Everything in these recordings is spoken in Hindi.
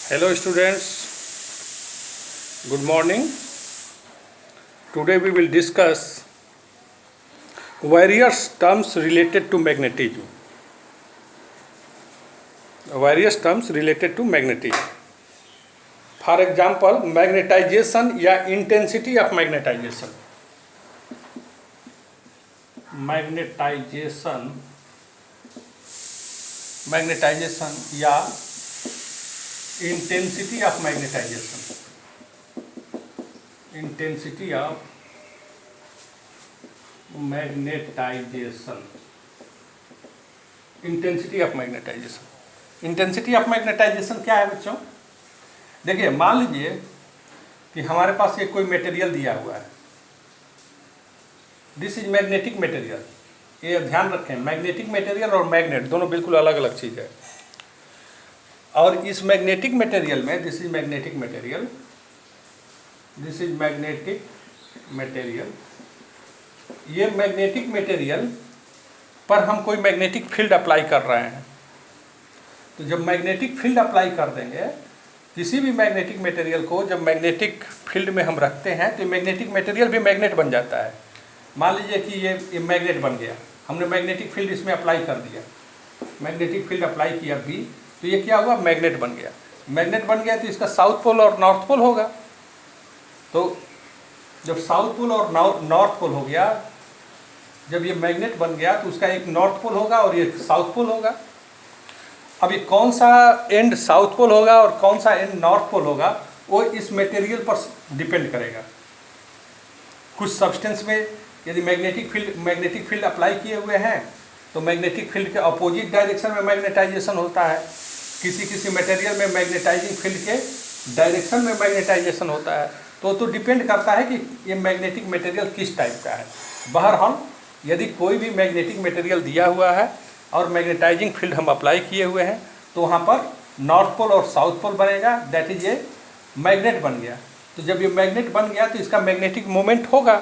Hello students, good morning. Today we will discuss various terms related to magnetism. Various terms related to magnetism. For example, magnetization या intensity of magnetization. Magnetization या intensity of magnetization. Intensity of magnetization. Intensity of magnetization. Intensity of magnetization क्या है बच्चों? देखिए, मान लीजिए कि हमारे पास एक कोई मटेरियल दिया हुआ है. This is magnetic material. ये ध्यान रखें, मैग्नेटिक मटेरियल और मैग्नेट दोनों बिल्कुल अलग अलग चीज़ है. और इस मैग्नेटिक मटेरियल में this is magnetic material, this is magnetic material. ये मैग्नेटिक मटेरियल पर हम कोई मैग्नेटिक फील्ड अप्लाई कर रहे हैं. तो जब मैग्नेटिक फील्ड अप्लाई कर देंगे, किसी भी मैग्नेटिक मटेरियल को जब मैग्नेटिक फील्ड में हम रखते हैं तो मैग्नेटिक मटेरियल भी मैग्नेट बन जाता है. मान लीजिए कि ये मैग्नेट बन गया, हमने मैग्नेटिक फील्ड इसमें अप्लाई कर दिया, मैग्नेटिक फील्ड अप्लाई किया भी, तो ये क्या हुआ, मैग्नेट बन गया. मैग्नेट बन गया तो इसका साउथ पोल और नॉर्थ पोल होगा. तो जब साउथ पोल और नॉर्थ पोल हो गया, जब ये मैग्नेट बन गया तो उसका एक नॉर्थ पोल होगा और ये साउथ पोल होगा. अब ये कौन सा एंड साउथ पोल होगा और कौन सा एंड नॉर्थ पोल होगा वो इस मटेरियल पर डिपेंड करेगा. कुछ सब्सटेंस में यदि मैग्नेटिक फील्ड अप्लाई किए हुए हैं तो मैग्नेटिक फील्ड के अपोजिट डायरेक्शन में मैग्नेटाइजेशन होता है. किसी मटेरियल में मैग्नेटाइजिंग फील्ड के डायरेक्शन में मैग्नेटाइजेशन होता है. तो डिपेंड करता है कि ये मैग्नेटिक मटेरियल किस टाइप का है. बहरहाल यदि कोई भी मैग्नेटिक मटेरियल दिया हुआ है और मैग्नेटाइजिंग फील्ड हम अप्लाई किए हुए हैं तो वहाँ पर नॉर्थ पोल और साउथ पोल बनेगा. दैट इज ये मैग्नेट बन गया. तो जब ये मैग्नेट बन गया तो इसका मैग्नेटिक मोमेंट होगा.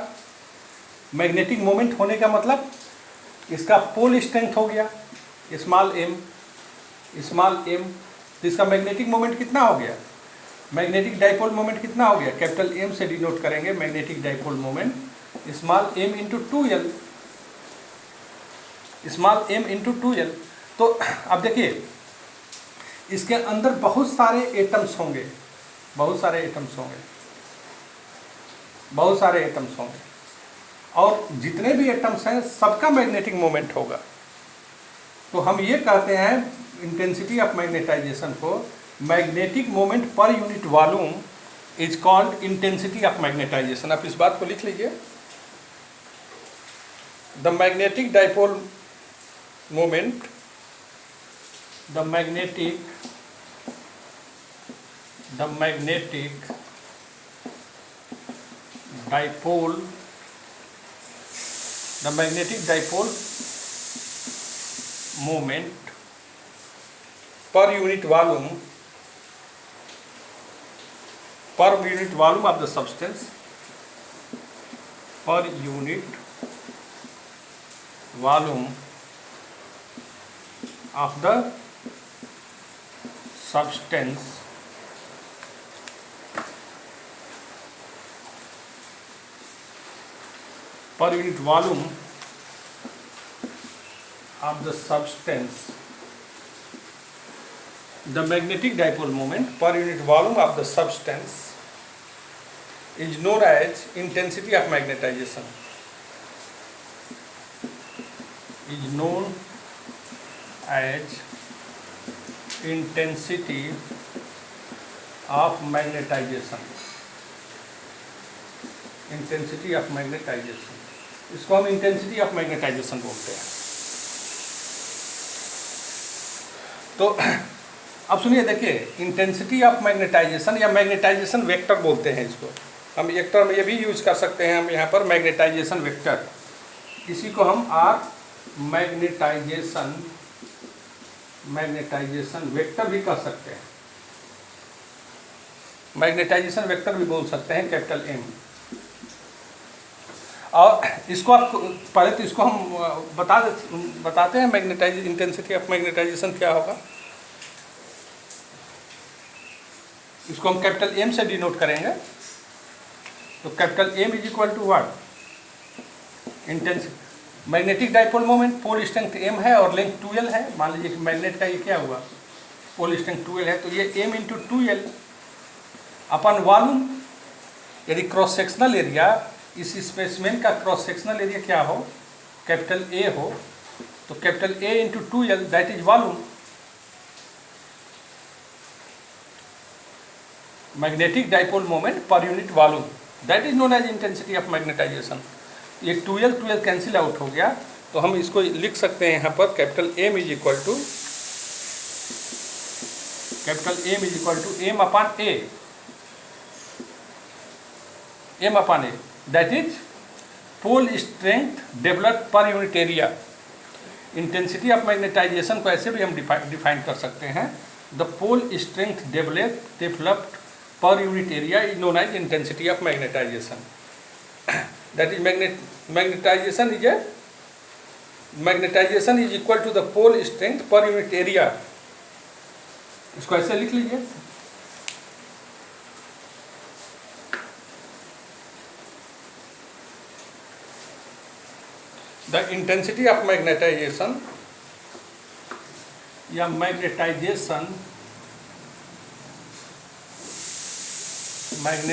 मैग्नेटिक मोमेंट होने का मतलब इसका पोल स्ट्रेंथ हो गया स्मॉल एम. तो इसका मैग्नेटिक मोमेंट कितना हो गया, मैग्नेटिक डाइपोल मोमेंट कितना हो गया, कैपिटल एम से डिनोट करेंगे magnetic dipole moment, small M into 2L, small M into 2L. तो अब देखिए, इसके अंदर बहुत सारे एटम्स होंगे, बहुत सारे एटम्स होंगे और जितने भी एटम्स हैं सबका मैग्नेटिक मोमेंट होगा. तो हम ये कहते हैं इंटेंसिटी ऑफ मैग्नेटाइजेशन को, magnetic moment per unit volume is called intensity of magnetisation. आप इस बात को लिख लीजिए. The magnetic dipole moment, the magnetic dipole moment per unit volume of the substance, per unit volume of the substance per unit volume of the substance, the magnetic dipole moment per unit volume of the substance is known as intensity of magnetization. Is known as intensity of magnetization. Intensity of magnetization. इसको हम इंटेंसिटी ऑफ मैग्नेटाइजेशन बोलते हैं. तो अब सुनिए, देखिए, इंटेंसिटी ऑफ मैग्नेटाइजेशन या मैग्नेटाइजेशन वेक्टर बोलते हैं इसको. हम एक टर्म ये भी यूज कर सकते हैं हम यहाँ पर, मैग्नेटाइजेशन वेक्टर. इसी को हम मैग्नेटाइजेशन वेक्टर भी कह सकते हैं. मैग्नेटाइजेशन वेक्टर भी बोल सकते हैं, कैपिटल एम. और इसको आप पहले तो इसको हम बताते हैं इंटेंसिटी ऑफ मैग्नेटाइजेशन क्या होगा. इसको हम कैपिटल एम से डिनोट करेंगे। तो capital M is equal to what, intensity. Magnetic dipole moment, pole strength M है और लेंथ 2l है। मान लीजिए कि मैग्नेट का ये क्या हुआ, पोल स्ट्रेंथ 2l है, तो ये m into 2l upon volume. यदि क्रॉस सेक्शनल एरिया, इस स्पेसिमेन का क्रॉस सेक्शनल एरिया क्या हो, कैपिटल A हो, तो capital A into 2l that is volume. Magnetic dipole moment per unit volume, that is known as intensity of magnetization. ये 2l कैंसिल आउट हो गया, तो हम इसको लिख सकते हैं यहाँ पर capital M is equal to m upon A, m upon A, that is pole strength developed per unit area. Intensity of magnetization को ऐसे भी हम डिफाइन कर सकते हैं, the pole strength developed per unit area is known as intensity of magnetization. That is magnetization is equal to the pole strength per unit area. इसको ऐसे लिख लीजिए, the intensity of magnetization या magnetization is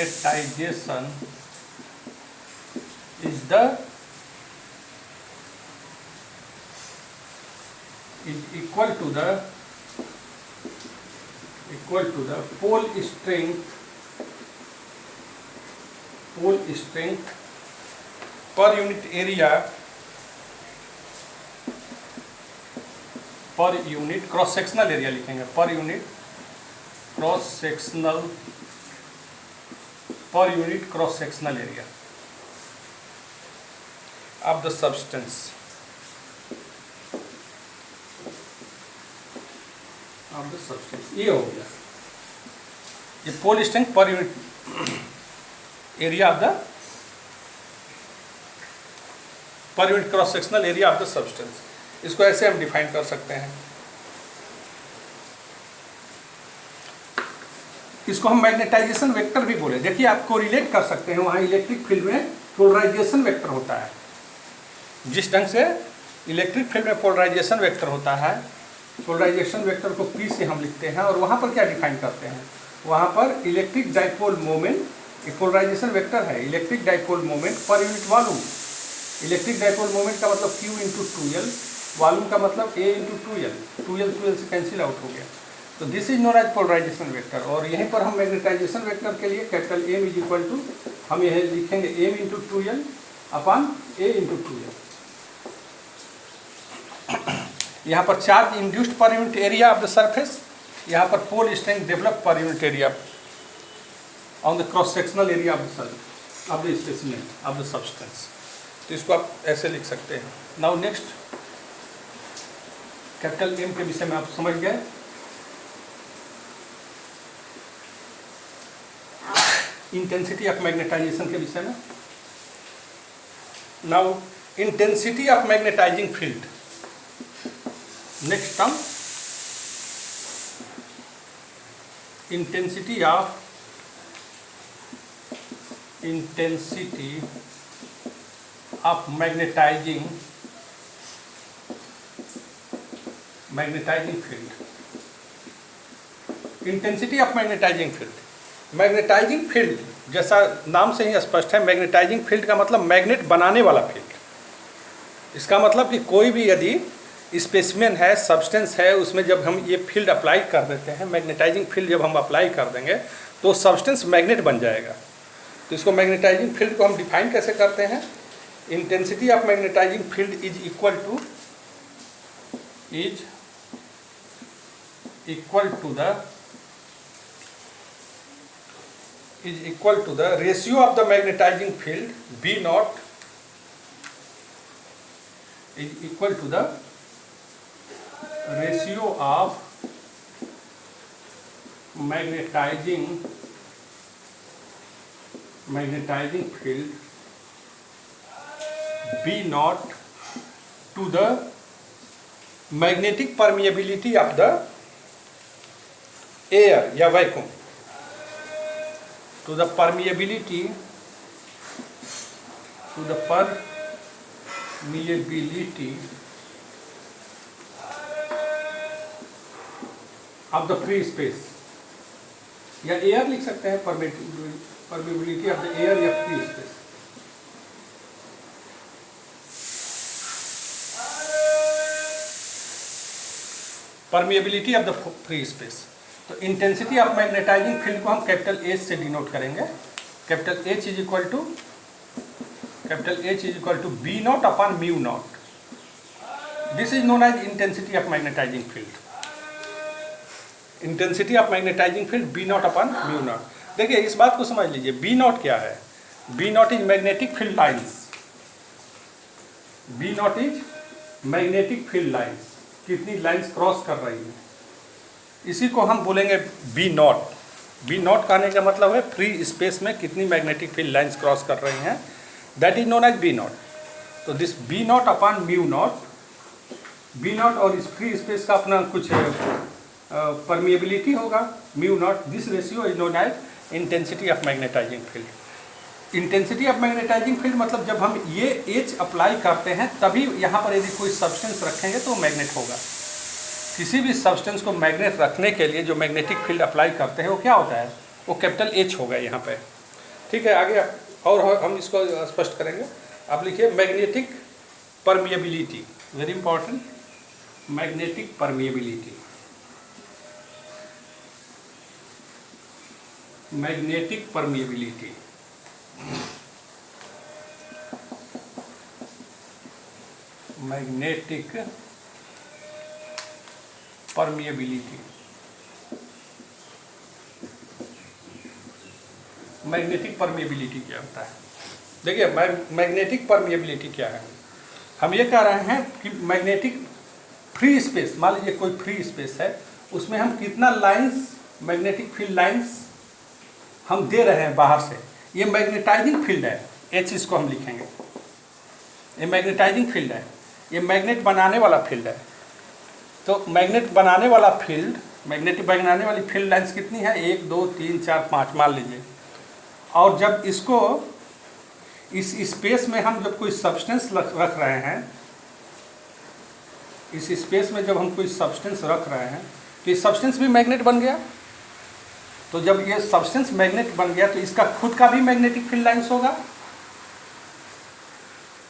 equal to the pole strength per unit area per unit cross sectional area लिखेंगे, per unit cross sectional area of the substance. ये हो गया, ये pole strength per unit area of the cross sectional area of the substance. इसको ऐसे हम डिफाइन कर सकते हैं। इसको हम मैग्नेटाइजेशन वेक्टर भी बोले। देखिए, आपको रिलेट कर सकते हैं, वहाँ इलेक्ट्रिक फील्ड में पोलराइजेशन वेक्टर होता है। जिस ढंग से इलेक्ट्रिक फील्ड में पोलराइजेशन वेक्टर होता है, पोलराइजेशन वेक्टर को P से हम लिखते हैं, और वहाँ पर क्या डिफाइन करते हैं, वहाँ पर electric dipole moment, polarization vector है, electric dipole moment per unit volume. Electric dipole moment का मतलब Q इंटू 2l, वॉल्यूम का मतलब A इंटू 2l से कैंसिल आउट हो गया। तो this is known as polarization vector. और यहीं पर हम मैग्नेटाइजेशन वेक्टर के लिए capital M is equal to, हम यह लिखेंगे m into 2l upon A into 2l। यहाँ पर charge induced per unit area of the surface, यहाँ पर pole strength develop per unit area on the cross sectional area of the surface of the specimen of the substance. तो इसको आप ऐसे लिख सकते हैं। नाउ नेक्स्ट, कैपिटल M के विषय में आप समझ गए। इंटेंसिटी ऑफ मैग्नेटाइजेशन के विषय में। Now intensity of magnetizing field, next term, intensity of magnetizing field. Intensity of magnetizing field, magnetizing field जैसा नाम से ही स्पष्ट है, मैग्नेटाइजिंग फील्ड का मतलब मैग्नेट बनाने वाला फील्ड। इसका मतलब कि कोई भी यदि स्पेसिमेन है, सब्सटेंस है, उसमें जब हम ये फील्ड अप्लाई कर देते हैं, मैग्नेटाइजिंग फील्ड जब हम अप्लाई कर देंगे तो सब्सटेंस मैग्नेट बन जाएगा। तो इसको मैग्नेटाइजिंग फील्ड को हम डिफाइन कैसे करते हैं, intensity of magnetizing field is equal to the ratio of the magnetizing field B not is equal to the ratio of magnetizing field B naught to the magnetic permeability of the air या vacuum. to the permeability of the free space, या एयर लिख सकते हैं, परमेबिलिटी ऑफ द एयर या free space. Permeability of the free space. तो इंटेंसिटी ऑफ मैग्नेटाइजिंग फील्ड को हम कैपिटल एच से डिनोट करेंगे। Capital H is equal to B not upon mu not. This is known as intensity of magnetizing field. Intensity of magnetizing field B not upon mu not. देखिए इस बात को समझ लीजिए, बी नॉट क्या है? B not is magnetic field lines. B not is magnetic field lines, कितनी लाइन्स क्रॉस कर रही है, इसी को हम बोलेंगे बी नॉट। बी नॉट कहने का मतलब है फ्री स्पेस में कितनी मैग्नेटिक फील्ड लाइन्स क्रॉस कर रही हैं, that is known as B not. तो this B not upon mu not, B not और इस फ्री स्पेस का अपना कुछ परमिएबिलिटी होगा mu not. This ratio is known as intensity of magnetizing field. Intensity of magnetizing field मतलब जब हम ये एच अप्लाई करते हैं तभी यहाँ पर यदि कोई सब्सटेंस रखेंगे तो मैग्नेट होगा। किसी भी सब्सटेंस को मैग्नेट रखने के लिए जो मैग्नेटिक फील्ड अप्लाई करते हैं वो क्या होता है? वो कैपिटल एच होगा यहाँ पे। ठीक है, आगे और हम इसको स्पष्ट करेंगे। आप लिखिए magnetic permeability, very important, magnetic permeability. Magnetic permeability, magnetic permeability. Magnetic permeability क्या होता है? देखिए मैग्नेटिक परमिएबिलिटी क्या है? हम ये कह रहे हैं कि मैग्नेटिक फ्री स्पेस, मान लीजिए कोई फ्री स्पेस है, उसमें हम कितना लाइंस, मैग्नेटिक फील्ड लाइंस हम दे रहे हैं बाहर से, ये मैग्नेटाइजिंग फील्ड है, एच इसको हम लिखेंगे। ये मैग्नेटाइजिंग फील्ड है, ये मैग्नेट बनाने वाला फील्ड है। तो मैग्नेट बनाने वाला फील्ड, मैग्नेटिक बनाने वाली फील्ड लाइन्स कितनी है? 1 2 3 4 5 मान लीजिए। और जब इसको इस स्पेस में हम जब कोई सब्सटेंस रख रहे हैं, इस स्पेस में जब हम कोई सब्सटेंस रख रहे हैं तो ये सब्सटेंस भी मैग्नेट बन गया। तो जब ये सब्सटेंस मैग्नेट बन गया तो इसका खुद का भी मैग्नेटिक फील्ड लाइन्स होगा,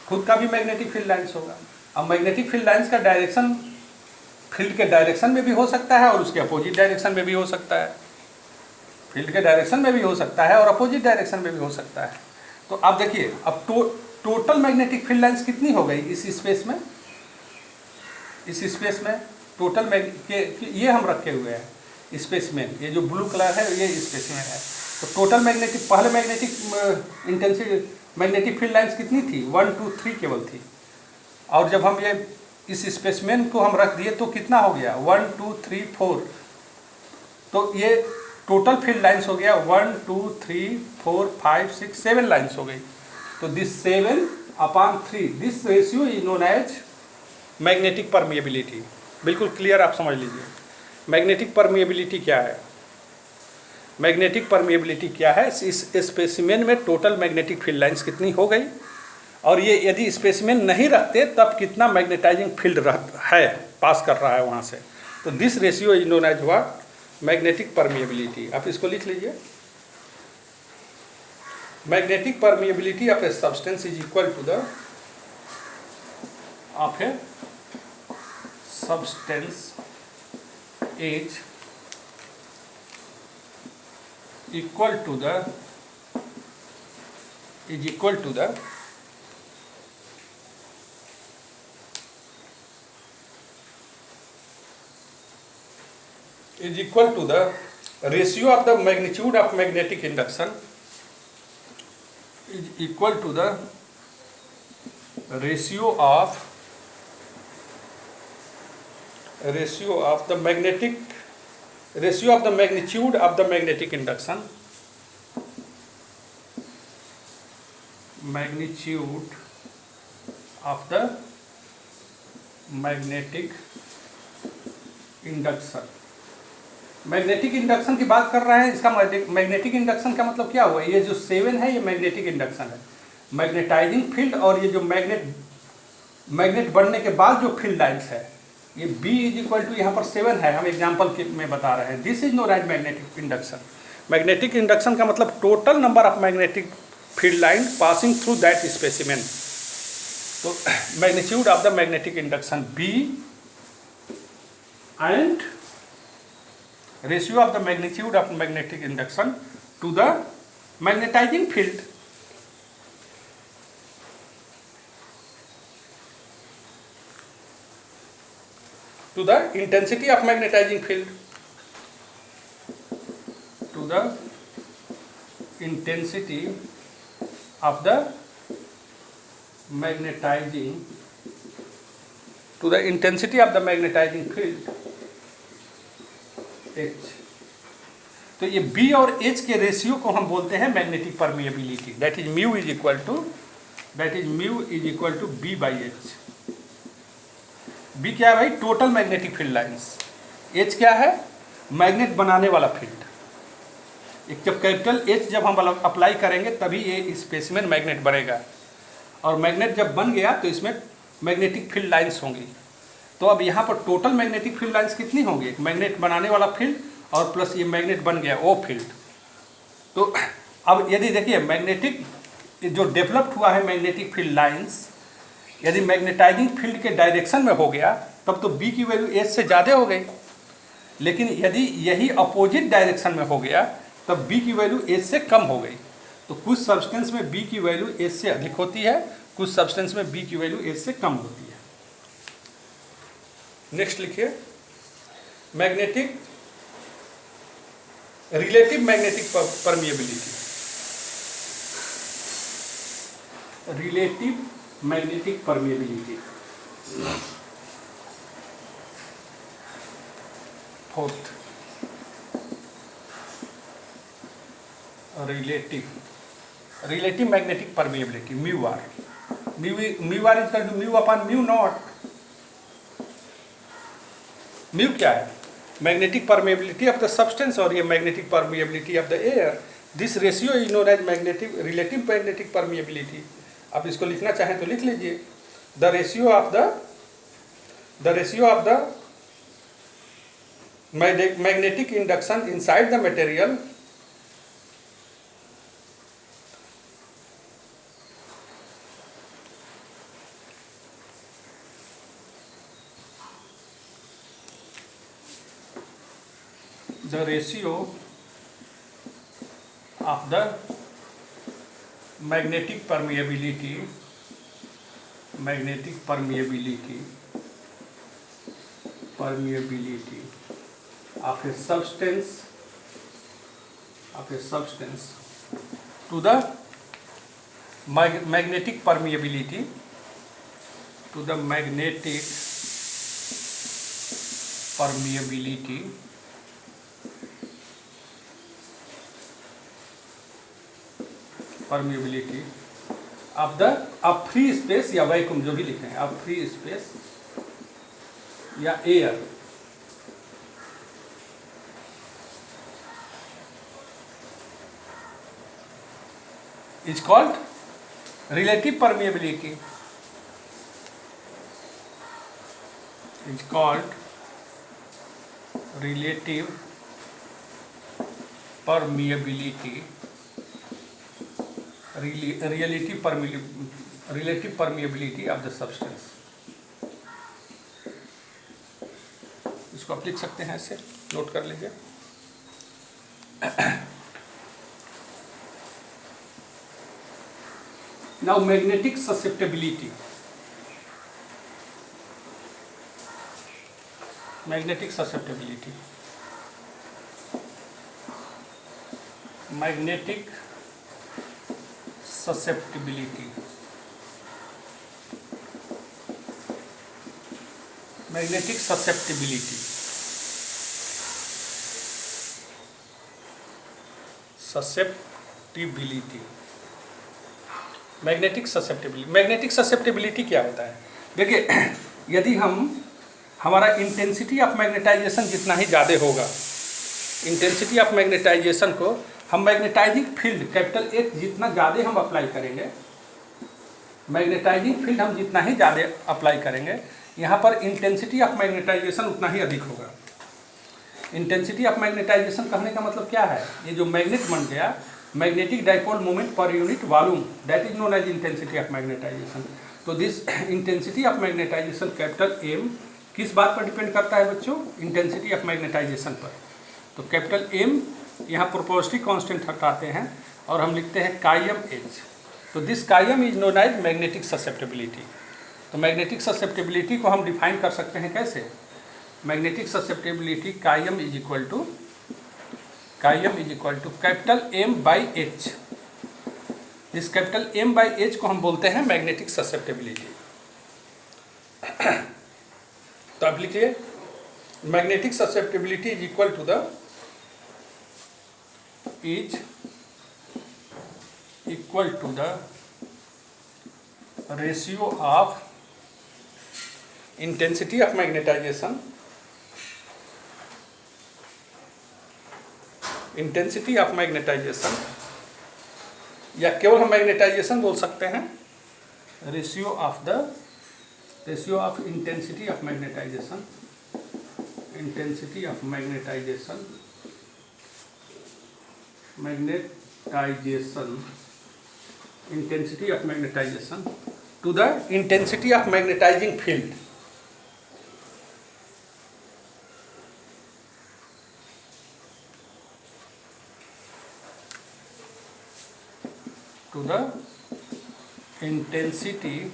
खुद का भी मैग्नेटिक फील्ड लाइन्स होगा। अब मैग्नेटिक फील्ड लाइन्स का डायरेक्शन फील्ड के डायरेक्शन में भी हो सकता है और उसके अपोजिट डायरेक्शन में भी हो सकता है। फील्ड के डायरेक्शन में भी हो सकता है और अपोजिट डायरेक्शन में भी हो सकता है। तो आप देखिए अब टोटल मैग्नेटिक फील्ड लाइन्स कितनी हो गई इस स्पेस में? इस स्पेस में टोटल ये हम रखे हुए हैं स्पेसमेन, ये जो ब्लू कलर है ये स्पेसमेन है। तो टोटल मैग्नेटिक, पहले magnetic intensity magnetic field lines कितनी थी? 1 2 3 केवल थी। और जब हम ये इस स्पेसमेन को हम रख दिए तो कितना हो गया? 1 2 3 4। तो ये टोटल फील्ड लाइन्स हो गया 1 2 3 4 5 6 7 लाइन्स हो गई। तो this 7/3, this ratio is known as magnetic permeability. बिल्कुल क्लियर आप समझ लीजिए। मैग्नेटिक परमिएबिलिटी क्या है? मैग्नेटिक परमिएबिलिटी क्या है? इस स्पेसिमेन में टोटल मैग्नेटिक फील्ड लाइन्स कितनी हो गई, और ये यदि स्पेसिमेन नहीं रखते तब कितना मैग्नेटाइजिंग फील्ड है, पास कर रहा है वहाँ से। तो this ratio is known as what? Magnetic permeability. आप इसको लिख लीजिए। Magnetic permeability of a substance is equal to the of a substance as equal to the is equal to the is equal to the ratio of the magnitude of magnetic induction is equal to the ratio of the magnetic ratio of the magnitude of the magnetic induction, magnitude of the magnetic induction magnetic induction की बात कर रहे हैं। इसका मैग्नेटिक इंडक्शन का मतलब क्या हुआ, ये जो 7 है ये मैग्नेटिक इंडक्शन है, मैग्नेटाइजिंग फील्ड, और ये जो मैग्नेट बनने के बाद जो फील्ड लाइन्स है ये B इज इक्वल टू यहाँ पर 7 है, हम एग्जाम्पल में बता रहे हैं। This is known as magnetic induction. Magnetic induction का मतलब total number of magnetic field line passing through that specimen. तो magnitude of the magnetic induction B and ratio of the magnitude of magnetic induction to the magnetizing field. To the intensity of magnetizing field. To the intensity of the magnetizing. To the intensity of the magnetizing field. H. तो ये B और H के रेशियो को हम बोलते हैं magnetic permeability. That is mu is equal to B by H। B क्या है भाई, total magnetic field lines. H क्या है, मैग्नेट बनाने वाला फील्ड। एक जब कैपिटल H जब हम अप्लाई करेंगे तभी ये स्पेसिमेन मैग्नेट बनेगा, और मैग्नेट जब बन गया तो इसमें मैग्नेटिक फील्ड लाइंस होंगी। तो अब यहाँ पर टोटल मैग्नेटिक फील्ड लाइंस कितनी होंगी, एक मैग्नेट बनाने वाला फील्ड और प्लस ये मैग्नेट बन गया वो फील्ड। तो अब यदि देखिए मैग्नेटिक जो डेवलप्ड हुआ है मैग्नेटिक फील्ड लाइंस, यदि मैग्नेटाइजिंग फील्ड के डायरेक्शन में हो गया तब तो B की वैल्यू H से ज़्यादा हो गई, लेकिन यदि यही अपोजिट डायरेक्शन में हो गया तब B की वैल्यू H से कम हो गई। तो कुछ सब्सटेंस में B की वैल्यू H से अधिक होती है, कुछ सब्सटेंस में B की वैल्यू H से कम होती है। नेक्स्ट लिखिए, magnetic relative magnetic permeability. Relative magnetic permeability, fourth, relative magnetic permeability mu are is equal to mu upon mu not. Mu क्या है, magnetic permeability of the substance, और ये magnetic permeability of the air. This ratio is known as relative magnetic permeability. आप इसको लिखना चाहें तो लिख लीजिए, the ratio of the magnetic induction inside the material the ratio of the magnetic permeability of a substance to the magnetic permeability of free space या वैक्यूम, जो भी लिख रहे हैं, ऑफ फ्री स्पेस या air is called relative permeability, is called relative permeability, relative permeability of the substance। इसको आप लिख सकते हैं, ऐसे नोट कर लीजिए। Now magnetic susceptibility, magnetic susceptibility magnetic susceptibility magnetic susceptibility susceptibility magnetic susceptibility. Magnetic susceptibility क्या होता है? देखिए, यदि हमारा इंटेंसिटी ऑफ मैग्नेटाइजेशन जितना ही ज़्यादा होगा इंटेंसिटी ऑफ मैग्नेटाइजेशन को हम मैग्नेटाइजिंग फील्ड कैपिटल H जितना ज़्यादा हम अप्लाई करेंगे, मैग्नेटाइजिंग फील्ड हम जितना ही ज़्यादा अप्लाई करेंगे, यहाँ पर इंटेंसिटी ऑफ मैग्नेटाइजेशन उतना ही अधिक होगा। इंटेंसिटी ऑफ मैग्नेटाइजेशन कहने का मतलब क्या है, ये जो मैग्नेट बन गया, magnetic dipole moment per unit volume, that is known as intensity of magnetization. तो this intensity of magnetization capital M किस बात पर डिपेंड करता है बच्चों, इंटेंसिटी ऑफ मैग्नेटाइजेशन पर। तो कैपिटल M यहाँ प्रोपोर्शनल कांस्टेंट हटाते हैं और हम लिखते हैं कायम H। तो दिस कायम is known as magnetic susceptibility. तो मैग्नेटिक ससेप्टेबिलिटी को हम डिफाइन कर सकते हैं कैसे, मैग्नेटिक ससेप्टेबिलिटी कायम is equal to capital M by H। इस कैपिटल M बाई H को हम बोलते हैं मैग्नेटिक ससेप्टेबिलिटी। तो आप लिखिए magnetic susceptibility is equal to the ratio of intensity of magnetization या केवल हम मैग्नेटाइजेशन बोल सकते हैं, ratio of intensity of magnetization to the intensity of magnetizing field. To the intensity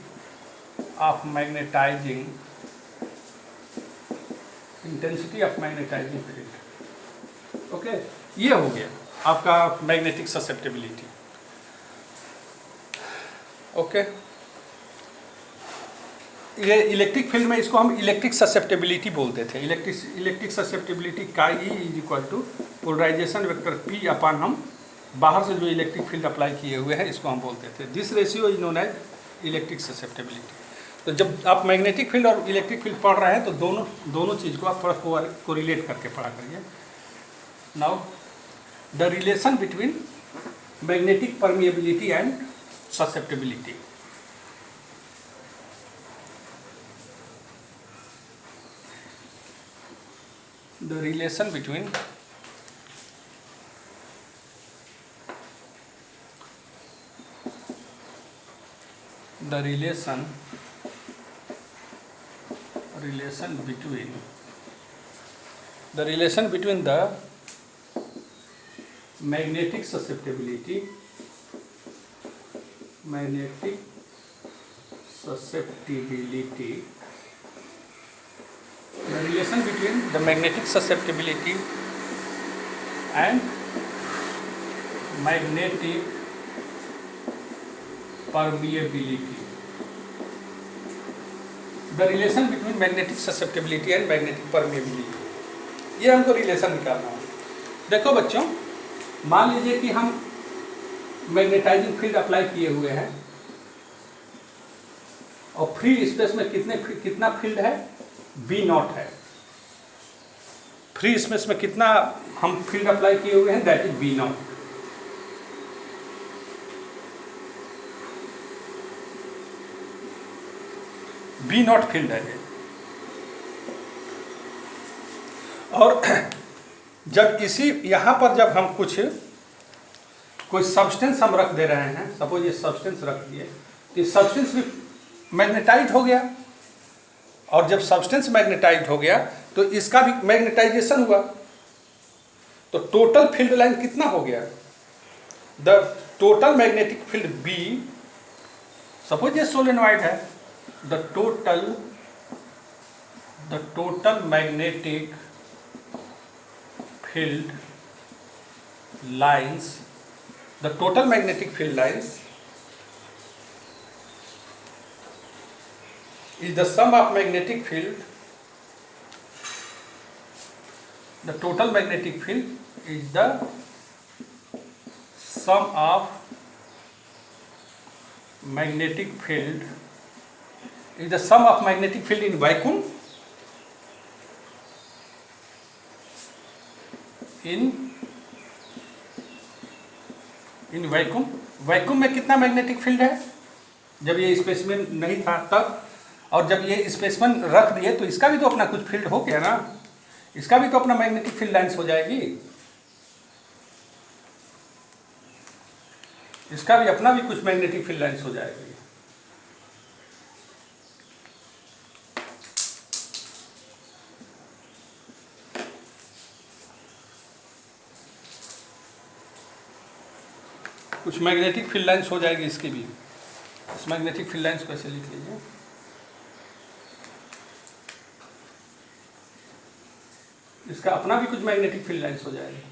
of magnetizing field। Okay, ये हो गया आपका मैग्नेटिक ससेप्टेबिलिटी। ओके, ये इलेक्ट्रिक फील्ड में इसको हम इलेक्ट्रिक ससेप्टेबिलिटी बोलते थे। इलेक्ट्रिक ससेप्टेबिलिटी का E is equal to polarization vector P upon हम बाहर से जो इलेक्ट्रिक फील्ड अप्लाई किए हुए हैं, इसको हम बोलते थे। This ratio is known as electric susceptibility. तो जब आप मैग्नेटिक फील्ड और इलेक्ट्रिक फील्ड पढ़ रहे हैं तो दोनों चीज़ को आप थोड़ा कोरिलेट करके पढ़ा करिए। Now the relation between magnetic permeability and susceptibility. The relation between the relation between the magnetic susceptibility and magnetic permeability। The relation between magnetic susceptibility and magnetic permeability, ये हमको रिलेशन निकालना है। देखो बच्चों, मान लीजिए कि हम मैग्नेटाइजिंग फील्ड अप्लाई किए हुए हैं और फ्री स्पेस में कितना फील्ड है, B0 है। फ्री स्पेस में कितना हम फील्ड अप्लाई किए हुए हैं, that is B0। B0 field है ये। और जब इसी यहाँ पर जब हम कोई सब्सटेंस हम रख दे रहे हैं, सपोज ये सब्सटेंस रख दिए, तो ये सब्सटेंस भी मैग्नेटाइज हो गया। और जब सब्सटेंस मैग्नेटाइज हो गया तो इसका भी मैग्नेटाइजेशन हुआ, तो टोटल फील्ड लाइन कितना हो गया, the total magnetic field B, suppose ये सोलेनॉइड है, the total magnetic field lines is the sum of magnetic field, the total magnetic field is the sum of magnetic field in vacuum in vacuum में कितना मैग्नेटिक फील्ड है जब ये स्पेसमैन नहीं था तब, और जब ये स्पेसमैन रख दिए तो इसका भी तो अपना कुछ फील्ड हो गया ना, इसका भी तो अपना मैग्नेटिक फील्ड लाइन्स हो जाएगी, इसका भी अपना भी कुछ मैग्नेटिक फील्ड लाइन्स हो जाएगी। कुछ मैग्नेटिक फील्ड लाइन्स हो जाएगी इसकी भी। इस मैग्नेटिक फील्ड लाइन्स को ऐसे लिख लीजिए, इसका अपना भी कुछ मैग्नेटिक फील्ड लाइन्स हो जाएगी।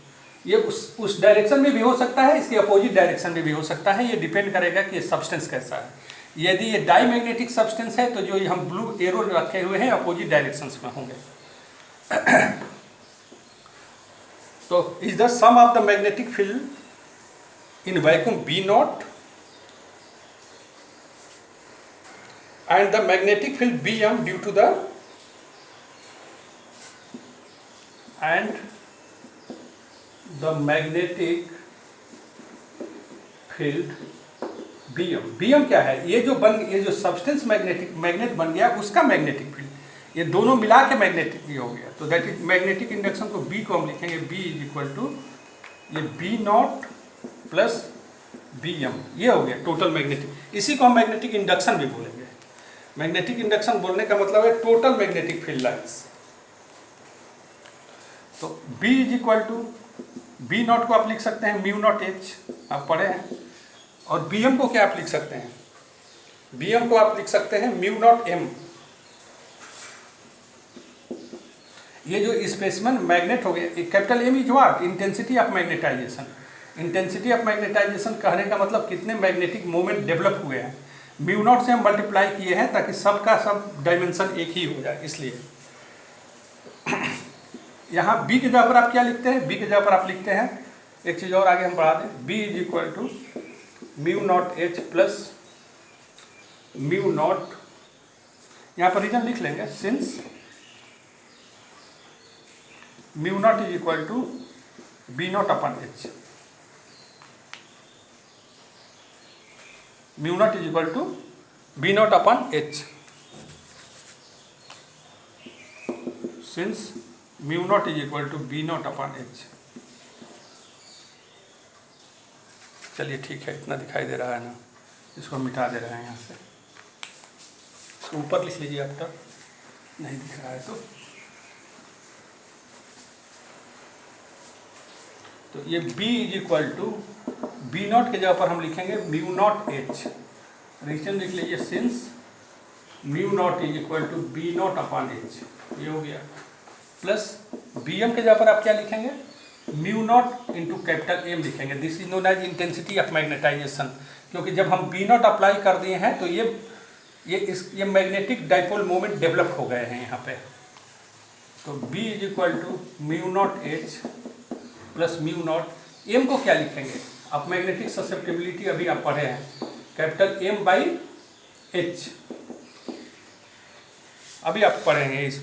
ये उस डायरेक्शन में भी हो सकता है, इसके अपोजिट डायरेक्शन में भी हो सकता है, ये डिपेंड करेगा कि ये सब्सटेंस कैसा है। यदि ये डाई मैग्नेटिक सब्सटेंस है तो जो हम ब्लू एरो रखे हुए हैं अपोजिट डायरेक्शंस में होंगे। तो is the sum of the magnetic field in vacuum B naught and the magnetic field Bm due to the magnetic field Bm क्या है, ये जो सब्सटेंस मैग्नेट बन गया उसका मैग्नेटिक फील्ड, ये दोनों मिला के मैग्नेटिक हो गया। तो दैट इज मैग्नेटिक इंडक्शन को B को हम लिखेंगे B इज इक्वल टू ये B नॉट प्लस Bm, ये हो गया टोटल मैग्नेटिक। इसी को हम मैग्नेटिक इंडक्शन भी बोलेंगे। मैग्नेटिक इंडक्शन बोलने का मतलब है टोटल मैग्नेटिक फील्ड लाइंस। तो B is equal to B not को आप लिख सकते हैं म्यू नॉट H, आप पढ़े हैं, और Bm को क्या आप लिख सकते हैं, Bm को आप लिख सकते हैं म्यू नॉट M। ये जो स्पेसमैन मैग्नेट हो गया, capital M is what, intensity of magnetisation. Intensity of magnetisation कहने का मतलब कितने मैग्नेटिक मोमेंट डेवलप हुए हैं। म्यू नॉट से हम मल्टीप्लाई किए हैं ताकि सबका सब डायमेंशन एक ही हो जाए, इसलिए यहाँ B की जगह पर आप क्या लिखते हैं, B की जगह पर आप लिखते हैं, एक चीज़ और आगे हम बढ़ा दें, B is equal to mu not H plus mu not, यहाँ पर रीजन लिख लेंगे, since mu not is equal to B not upon H, mu not is equal to B not upon H, since mu not is equal to B not upon H। चलिए ठीक है, इतना दिखाई दे रहा है ना, इसको मिटा दे रहे हैं यहाँ से, इसको ऊपर लिख लीजिए अब तक नहीं दिख रहा है तो ये B is equal to B not के जगह पर हम लिखेंगे म्यू नॉट H, रीजन लिख लीजिए, since mu not is equal to B naught upon H, ये हो गया, प्लस Bm के जगह पर आप क्या लिखेंगे, mu naught into capital M लिखेंगे। This is known as intensity of magnetization, क्योंकि जब हम B नॉट अप्लाई कर दिए हैं तो ये मैग्नेटिक डाइपोल मोमेंट डेवलप हो गए हैं यहाँ पे। तो B is equal to mu not H plus mu naught, M को क्या लिखेंगे, आप मैग्नेटिक ससेप्टिबिलिटी अभी आप पढ़े हैं, कैपिटल M बाई H, अभी आप पढ़ेंगे इस,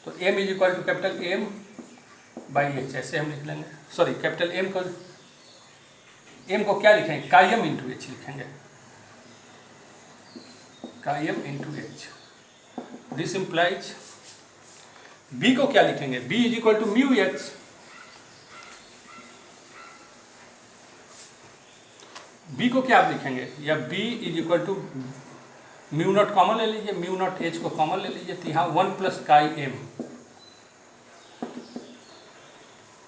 तो M is equal to capital M by H, ऐसे हम लिख लेंगे, सॉरी कैपिटल M को क्या लिखेंगे, कायम इंटू H लिखेंगे, कायम into H। This implies B को क्या लिखेंगे, B is equal to mu H, B को क्या आप लिखेंगे, या B is equal to mu naught common ले लीजिए, म्यू नॉट H को कॉमन ले लीजिए, तो यहाँ 1 प्लस काई M।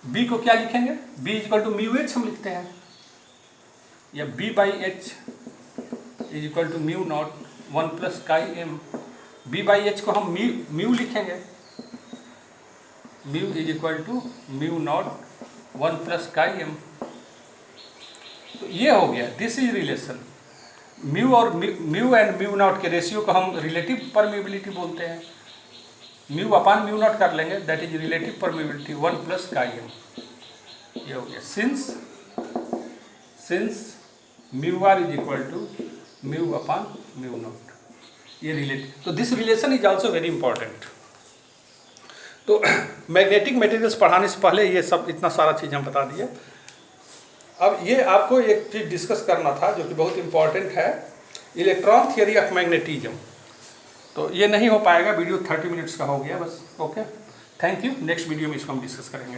B को क्या लिखेंगे, B is equal to mu H हम लिखते हैं, या B by H is equal to mu naught 1 plus chi M। B by H को हम म्यू लिखेंगे, mu is equal to mu naught 1 plus chi M। तो ये हो गया, दिस इज रिलेशन। म्यू और म्यू एंड म्यू नॉट के रेशियो को हम रिलेटिव परमिबिलिटी बोलते हैं, म्यू अपान म्यू नॉट कर लेंगे, that is relative permeability 1 plus chi M, ये हो गया, since mu are is equal to mu upon mu naught, ये रिलेटिव। तो this relation is also very important. तो मैग्नेटिक मटेरियल्स पढ़ाने से पहले ये सब इतना सारा चीज़ हम बता दिए। अब ये आपको एक चीज़ डिस्कस करना था जो कि बहुत इम्पॉर्टेंट है, इलेक्ट्रॉन थियरी ऑफ मैग्नेटिज्म। तो ये नहीं हो पाएगा, वीडियो 30 मिनट्स का हो गया बस। Okay, thank you. Next video में इसको हम डिस्कस करेंगे।